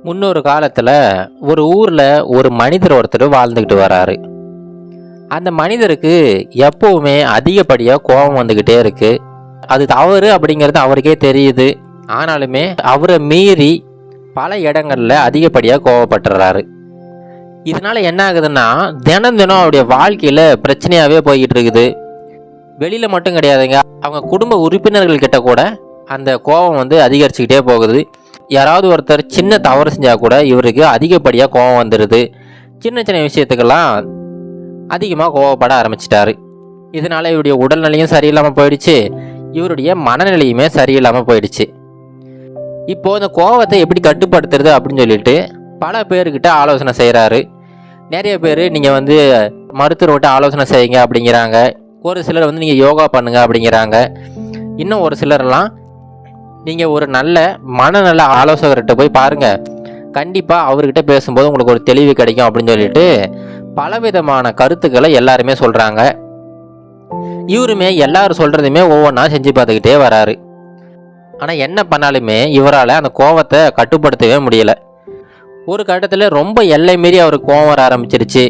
முன்னொரு காலத்தில் ஒரு ஊரில் ஒரு மனிதர் ஒருத்தர் வாழ்ந்துக்கிட்டு வராரு. அந்த மனிதருக்கு எப்போவுமே அதிகப்படியாக கோபம் வந்துக்கிட்டே இருக்கு. அது தவறு அப்படிங்கிறது அவருக்கே தெரியுது. ஆனாலுமே அவரை மீறி பல இடங்களில் அதிகப்படியாக கோபப்பட்டுறாரு. இதனால என்ன ஆகுதுன்னா, தினம் தினம் அவருடைய வாழ்க்கையில் பிரச்சனையாகவே போய்கிட்டு இருக்குது. வெளியில் மட்டும் கிடையாதுங்க, அவங்க குடும்ப உறுப்பினர்கள் கிட்ட கூட அந்த கோபம் அதிகரிச்சுக்கிட்டே போகுது. யாராவது ஒருத்தர் சின்ன தவறு செஞ்சால் கூட இவருக்கு அதிகப்படியாக கோபம் வந்துடுது. சின்ன சின்ன விஷயத்துக்கெல்லாம் அதிகமாக கோபப்பட ஆரம்பிச்சிட்டாரு. இதனால் இவருடைய உடல்நிலையும் சரியில்லாமல் போயிடுச்சு, இவருடைய மனநிலையுமே சரியில்லாமல் போயிடுச்சு. இப்போது இந்த கோபத்தை எப்படி கட்டுப்படுத்துறது அப்படின்னு சொல்லிட்டு பல பேர்கிட்ட ஆலோசனை செய்கிறாரு. நிறைய பேர் நீங்கள் மருத்துவர்கிட்ட ஆலோசனை செய்யுங்க அப்படிங்கிறாங்க. ஒரு சிலர் நீங்கள் யோகா பண்ணுங்க அப்படிங்கிறாங்க. இன்னும் ஒரு சிலர்லாம் நீங்கள் ஒரு நல்ல மனநல ஆலோசகர்கிட்ட போய் பாருங்கள், கண்டிப்பாக அவர்கிட்ட பேசும்போது உங்களுக்கு ஒரு தெளிவு கிடைக்கும் அப்படின்னு சொல்லிட்டு பலவிதமான கருத்துக்களை எல்லாருமே சொல்கிறாங்க. இவருமே எல்லாரும் சொல்கிறதுமே ஒவ்வொன்றா செஞ்சு பார்த்துக்கிட்டே வராரு. ஆனால் என்ன பண்ணாலுமே இவரால் அந்த கோபத்தை கட்டுப்படுத்தவே முடியலை. ஒரு கட்டத்தில் ரொம்ப எல்லை மீறி அவருக்கு கோபம் வர ஆரம்பிச்சிருச்சு.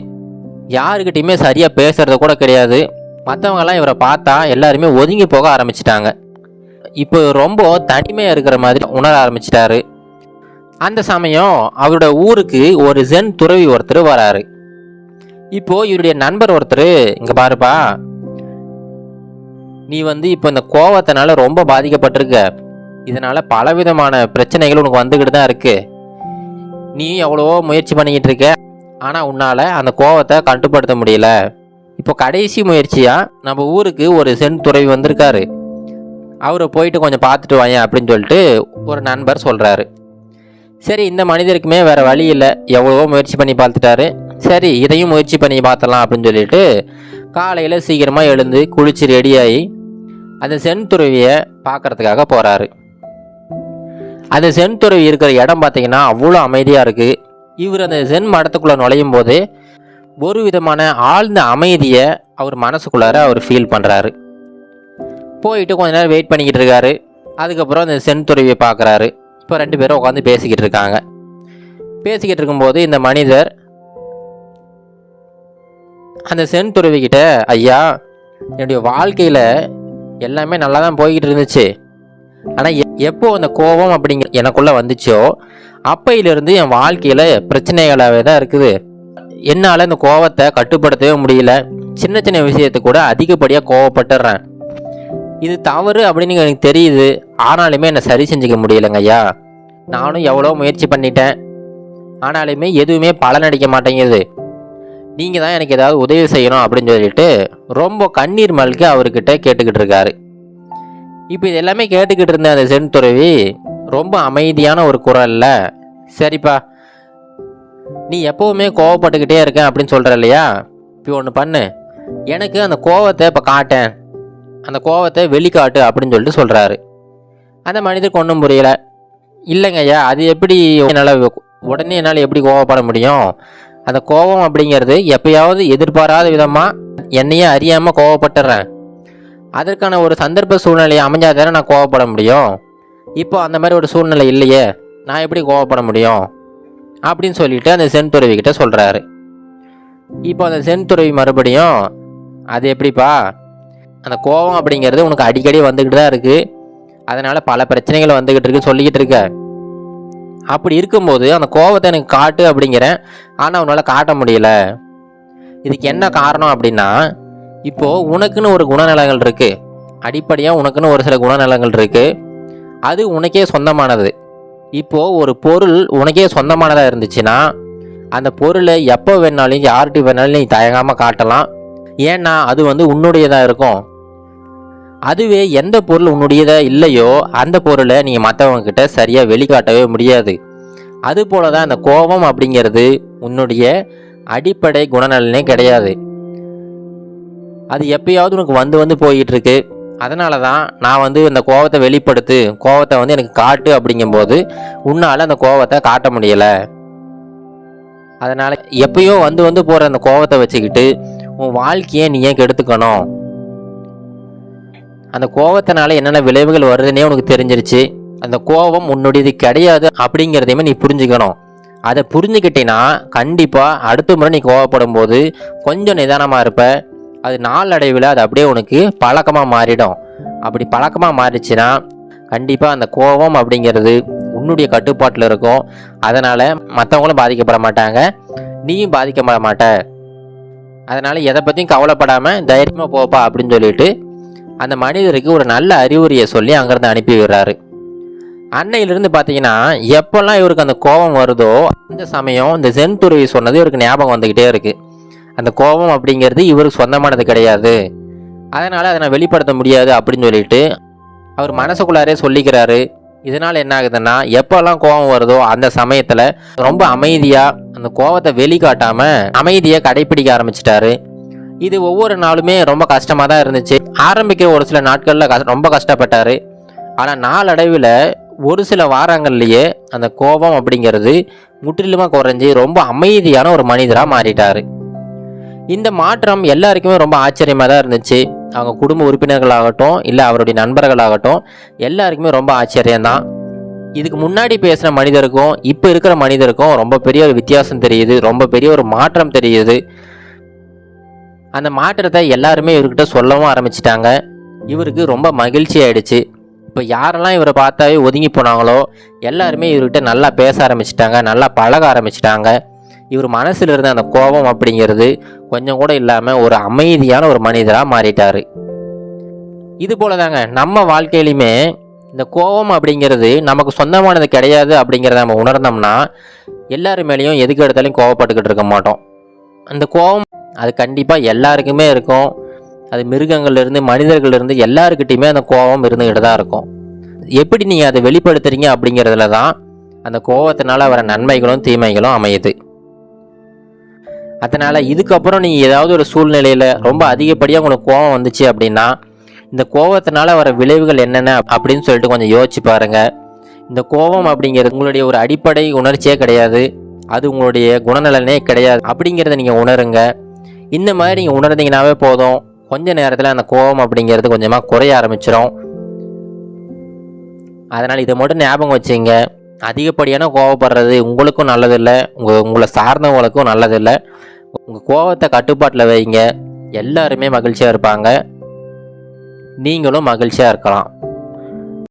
யாருக்கிட்டையுமே சரியாக பேசுறது கூட கிடையாது. மற்றவங்கெல்லாம் இவரை பார்த்தா எல்லாருமே ஒதுங்கி போக ஆரம்பிச்சிட்டாங்க. இப்போ ரொம்ப தனிமையாக இருக்கிற மாதிரி உணர ஆரம்பிச்சிட்டாரு. அந்த சமயம் அவரோட ஊருக்கு ஒரு ஜென் துறவி ஒருத்தர் வராரு. இப்போது இவருடைய நண்பர் ஒருத்தர், இங்கே பாருப்பா, நீ இப்போ இந்த கோபத்தினால ரொம்ப பாதிக்கப்பட்டிருக்க. இதனால் பலவிதமான பிரச்சனைகள் உனக்கு வந்துக்கிட்டு தான் இருக்கு. நீ எவ்வளவோ முயற்சி பண்ணிக்கிட்டு இருக்க, ஆனால் உன்னால் அந்த கோபத்தை கட்டுப்படுத்த முடியல. இப்போ கடைசி முயற்சியாக நம்ம ஊருக்கு ஒரு சென் துறவி வந்திருக்காரு, அவரை போயிட்டு கொஞ்சம் பார்த்துட்டு வாங்க அப்படின்னு சொல்லிட்டு ஒரு நண்பர் சொல்கிறாரு. சரி, இந்த மனிதருக்குமே வேறு வழி இல்லை, எவ்வளவோ முயற்சி பண்ணி பார்த்துட்டாரு. சரி, இதையும் முயற்சி பண்ணி பார்த்தலாம் அப்படின்னு சொல்லிட்டு காலையில் சீக்கிரமாக எழுந்து குளிச்சு ரெடியாகி அந்த சென் துறவியை பார்க்கறதுக்காக போகிறாரு. அந்த சென் துறவி இருக்கிற இடம் பார்த்தீங்கன்னா அவ்வளோ அமைதியாக இருக்குது. இவர் அந்த சென் மடத்துக்குள்ளே நுழையும் போது ஒரு விதமான ஆழ்ந்த அமைதியை அவர் மனசுக்குள்ளார அவர் ஃபீல் பண்ணுறாரு. போயிட்டு கொஞ்ச நேரம் வெயிட் பண்ணிக்கிட்டு இருக்காரு. அதுக்கப்புறம் அந்த சென் துறவியை பார்க்குறாரு. இப்போ 2 பேரும் உட்காந்து பேசிக்கிட்டு இருக்காங்க. பேசிக்கிட்டு இருக்கும்போது இந்த மனிதர் அந்த சென் துறவிக்கிட்ட, ஐயா, என்னுடைய வாழ்க்கையில் எல்லாமே நல்லா தான் போய்கிட்டு இருந்துச்சு. ஆனால் எப்போ அந்த கோபம் அப்படிங்கிற எனக்குள்ளே வந்துச்சோ அப்பையிலிருந்து என் வாழ்க்கையில் பிரச்சனைகளாகவே தான் இருக்குது. என்னால் இந்த கோபத்தை கட்டுப்படுத்தவே முடியல. சின்ன சின்ன விஷயத்துக்கு கூட அதிகப்படியாக கோபப்பட்டுறேன். இது தவறு அப்படின்னு எனக்கு தெரியுது, ஆனாலுமே என்னை சரி செஞ்சுக்க முடியலைங்க ஐயா. நானும் எவ்வளோ முயற்சி பண்ணிட்டேன், ஆனாலுமே எதுவுமே பலனடிக்க மாட்டேங்குது. நீங்கள் தான் எனக்கு ஏதாவது உதவி செய்யணும் அப்படின்னு சொல்லிட்டு ரொம்ப கண்ணீர் மல்க அவர்கிட்ட கேட்டுக்கிட்டு இருக்காரு. இப்போ இது எல்லாமே கேட்டுக்கிட்டு இருந்த அந்த சென் துறவி ரொம்ப அமைதியான ஒரு குரல்ல, சரிப்பா, நீ எப்போவுமே கோவப்பட்டுக்கிட்டே இருக்கேன் அப்படின்னு சொல்கிற இல்லையா, இப்போ ஒன்று பண்ணு, எனக்கு அந்த கோவத்தை இப்போ காட்டேன், அந்த கோவத்தை வெளிக்காட்டு அப்படின்னு சொல்லிட்டு சொல்கிறாரு. அந்த மனிதருக்கு ஒன்றும் புரியல. இல்லைங்க ஐயா, அது எப்படி உடனே என்னால் எப்படி கோவப்பட முடியும்? அந்த கோபம் அப்படிங்கிறது எப்பயாவது எதிர்பாராத விதமாக என்னையே அறியாமல் கோவப்பட்டுறேன். அதற்கான ஒரு சந்தர்ப்ப சூழ்நிலையை அமைஞ்சாதானே நான் கோவப்பட முடியும். இப்போ அந்த மாதிரி ஒரு சூழ்நிலை இல்லையே, நான் எப்படி கோவப்பட முடியும் அப்படின்னு சொல்லிட்டு அந்த சென் துறவி கிட்ட சொல்கிறாரு. இப்போ அந்த சென் துறவி மறுபடியும், அது எப்படிப்பா, அந்த கோபம் அப்படிங்கிறது உனக்கு அடிக்கடி வந்துக்கிட்டு தான் இருக்குது, அதனால் பல பிரச்சனைகள் வந்துக்கிட்டு இருக்குன்னு சொல்லிக்கிட்டு இருக்க. அப்படி இருக்கும்போது அந்த கோபத்தை எனக்கு காட்டு அப்படிங்கிறேன், ஆனால் உன்னால் காட்ட முடியல. இதுக்கு என்ன காரணம் அப்படின்னா, இப்போது உனக்குன்னு ஒரு குணநலங்கள் இருக்குது. அடிப்படையாக உனக்குன்னு ஒரு சில குணநலங்கள் இருக்குது, அது உனக்கே சொந்தமானது. இப்போது ஒரு பொருள் உனக்கே சொந்தமானதாக இருந்துச்சுன்னா அந்த பொருளை எப்போ வேணாலும் யார்கிட்ட வேணாலும் நீ தயங்காமல் காட்டலாம். ஏன்னா அது உன்னுடையதாக இருக்கும். அதுவே எந்த பொருள் உன்னுடையதாக இல்லையோ அந்த பொருளை நீங்கள் மற்றவங்க கிட்ட சரியாக வெளிக்காட்டவே முடியாது. அதுபோல தான் அந்த கோபம் அப்படிங்கிறது உன்னுடைய அடிப்படை குணநலனே கிடையாது. அது எப்பயாவது உனக்கு வந்து போய்கிட்டு இருக்கு. அதனால தான் நான் இந்த கோபத்தை வெளிப்படுத்து, கோபத்தை எனக்கு காட்டு அப்படிங்கும்போது உன்னால் அந்த கோபத்தை காட்ட முடியலை. அதனால் எப்பயோ வந்து போகிற அந்த கோபத்தை வச்சுக்கிட்டு உன் வாழ்க்கையை நீ ஏன் கெடுத்துக்கணும்? அந்த கோபத்தினால என்னென்ன விளைவுகள் வருதுன்னே உனக்கு தெரிஞ்சிருச்சு. அந்த கோபம் உன்னுடையது கிடையாது அப்படிங்கிறதையுமே நீ புரிஞ்சுக்கணும். அதை புரிஞ்சுக்கிட்டீங்கன்னா கண்டிப்பாக அடுத்த முறை நீ கோவப்படும் போது கொஞ்சம் நிதானமாக இருப்ப. அது நாளடைவில் அது அப்படியே உனக்கு பழக்கமாக மாறிடும். அப்படி பழக்கமாக மாறிடுச்சுன்னா கண்டிப்பாக அந்த கோபம் அப்படிங்கிறது உன்னுடைய கட்டுப்பாட்டில் இருக்கும். அதனால் மற்றவங்களும் பாதிக்கப்பட மாட்டாங்க, நீயும் பாதிக்கப்பட மாட்ட. அதனால் எதை பற்றியும் கவலைப்படாமல் தைரியமாக போப்பா அப்படின்னு சொல்லிட்டு அந்த மனிதருக்கு ஒரு நல்ல அறிவுரையை சொல்லி அங்கேருந்து அனுப்பி விடுறாரு. அன்னையிலிருந்து பார்த்தீங்கன்னா எப்போல்லாம் இவருக்கு அந்த கோபம் வருதோ அந்த சமயம் இந்த சென் துறவி சொன்னது இவருக்கு ஞாபகம் வந்துக்கிட்டே இருக்குது. அந்த கோபம் அப்படிங்கிறது இவருக்கு சொந்தமானது கிடையாது, அதனால் அதை நான் வெளிப்படுத்த முடியாது அப்படின்னு சொல்லிட்டு அவர் மனசுக்குள்ளாரே சொல்லிக்கிறாரு. இதனால் என்ன ஆகுதுன்னா எப்போல்லாம் கோபம் வருதோ அந்த சமயத்தில் ரொம்ப அமைதியாக அந்த கோபத்தை வெளிக்காட்டாமல் அமைதியை கடைப்பிடிக்க ஆரம்பிச்சிட்டாரு. இது ஒவ்வொரு நாளுமே ரொம்ப கஷ்டமாக தான் இருந்துச்சு. ஆரம்பிக்கிற ஒரு சில நாட்களில் ரொம்ப கஷ்டப்பட்டார். ஆனால் நாளடைவில் ஒரு சில வாரங்கள்லேயே அந்த கோபம் அப்படிங்கிறது முற்றிலுமாக குறைஞ்சி ரொம்ப அமைதியான ஒரு மனிதராக மாறிட்டார். இந்த மாற்றம் எல்லாருக்குமே ரொம்ப ஆச்சரியமாக தான் இருந்துச்சு. அவங்க குடும்ப உறுப்பினர்களாகட்டும் இல்லை அவருடைய நண்பர்களாகட்டும் எல்லாருக்குமே ரொம்ப ஆச்சரியம்தான். இதுக்கு முன்னாடி பேசுகிற மனிதருக்கும் இப்போ இருக்கிற மனிதருக்கும் ரொம்ப பெரிய ஒரு வித்தியாசம் தெரியுது, ரொம்ப பெரிய ஒரு மாற்றம் தெரியுது. அந்த மாற்றத்தை எல்லாருமே இவர்கிட்ட சொல்லவும் ஆரம்பிச்சிட்டாங்க. இவருக்கு ரொம்ப மகிழ்ச்சி ஆயிடுச்சு. இப்போ யாரெல்லாம் இவரை பார்த்தாவே ஒதுங்கி போனாங்களோ எல்லாருமே இவர்கிட்ட நல்லா பேச ஆரம்பிச்சிட்டாங்க, நல்லா பழக ஆரம்பிச்சிட்டாங்க. இவர் மனசில் இருந்த அந்த கோபம் அப்படிங்கிறது கொஞ்சம் கூட இல்லாமல் ஒரு அமைதியான ஒரு மனிதராக மாறிட்டார். இது போல தாங்க நம்ம வாழ்க்கையிலுமே இந்த கோபம் அப்படிங்கிறது நமக்கு சொந்தமானது கிடையாது அப்படிங்கிறத நம்ம உணர்ந்தோம்னா எல்லாரு மேலேயும் எதுக்கு எடுத்தாலும் கோவப்பட்டுக்கிட்டு இருக்க மாட்டோம். அந்த கோபம் அது கண்டிப்பாக எல்லாருக்குமே இருக்கும். அது மிருகங்கள்லேருந்து மனிதர்கள்லேருந்து எல்லாருக்கிட்டையுமே அந்த கோபம் இருந்துக்கிட்டு தான் இருக்கும். எப்படி நீங்கள் அதை வெளிப்படுத்துறீங்க அப்படிங்கிறதுல தான் அந்த கோபத்தினால வர நன்மைகளும் தீமைகளும் அமையுது. அதனால் இதுக்கப்புறம் நீங்கள் ஏதாவது ஒரு சூழ்நிலையில் ரொம்ப அதிகப்படியாக உங்களுக்கு கோபம் வந்துச்சு அப்படின்னா இந்த கோபத்தினால வர விளைவுகள் என்னென்ன அப்படின்னு சொல்லிட்டு கொஞ்சம் யோசிச்சு பாருங்கள். இந்த கோபம் அப்படிங்கிறது உங்களுடைய ஒரு அடிப்படை உணர்ச்சியே கிடையாது, அது உங்களுடைய குணநலனே கிடையாது அப்படிங்கிறத நீங்கள் உணருங்க. இந்த மாதிரி நீங்கள் உணர்ந்தீங்கன்னாவே போதும், கொஞ்ச நேரத்தில் அந்த கோபம் அப்படிங்கிறது கொஞ்சமாக குறைய ஆரம்பிச்சிடும். அதனால் இதை மட்டும் ஞாபகம் வச்சுங்க. அதிகப்படியான கோபப்படுறது உங்களுக்கும் நல்லதில்லை, உங்களை சார்ந்தவங்களுக்கும் நல்லதில்லை. உங்கள் கோபத்தை கட்டுப்பாட்டில் வைங்க. எல்லாருமே மகிழ்ச்சியாக இருப்பாங்க, நீங்களும் மகிழ்ச்சியாக இருக்கலாம்.